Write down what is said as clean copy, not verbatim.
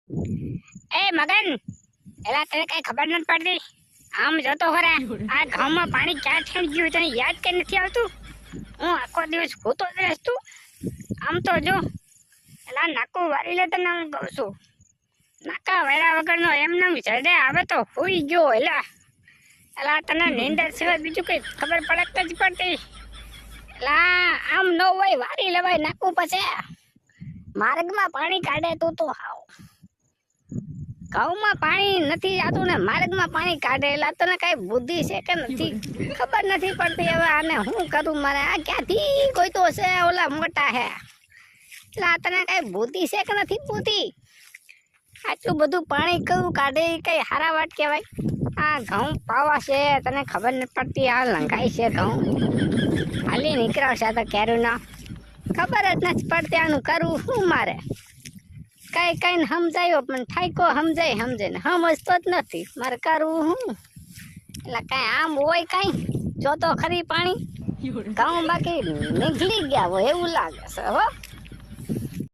એ મગન, એલા તને કઈ ખબર નથી પડતી? આમ જોતો ખરા, આ ગામમાં પાણી ક્યાં થઈ ગયું તને યાદ કે નથી આવતું? હું આખો દિવસ હોતો જ રહેશ તું. આમ તો જો, એલા નાકું વારી લે તને હું કહું છું. નાકા વેરા વગરનો એમને જડે આવે તો હુઈ ગયો એલા તને નીંદર સિવાય બીજું કઈ ખબર પડત જ પડતી. એલા આમ ન હોય વારી લેવાય નાકું પછી માર્ગમાં પાણી કાઢે તું તો હાવ. ઘઉંમાં પાણી નથી આવતું ને માર્ગમાં પાણી કાઢે. એલા તને કઈ બુદ્ધિ છે કે નથી ખબર નથી પડતી. હવે આને હું કરું? મારે આ ક્યાંથી કોઈ તો છે ઓલા મોટા હે. એટલે તને કઈ બુદ્ધિ છે કે નથી બુદ્ધિ? આટલું બધું પાણી કયું કાઢે કઈ હારા વાત કહેવાય? આ ઘઉં પાવા છે તને ખબર નથી પડતી? આ લંઘાઈ છે ઘઉં હાલી નીકળાવશે તો કેરું ના ખબર જ નથી પડતી. આનું કરવું શું મારે? કઈ કઈ સમજાયો પણ ઠાઈકો સમજે ને સમજતો જ નથી. મારે કરવું હું? એટલે કઈ આમ હોય કઈ જોતો ખરી પાણી ઘઉં બાકી નીકળી ગયા હોય એવું લાગે છે હો.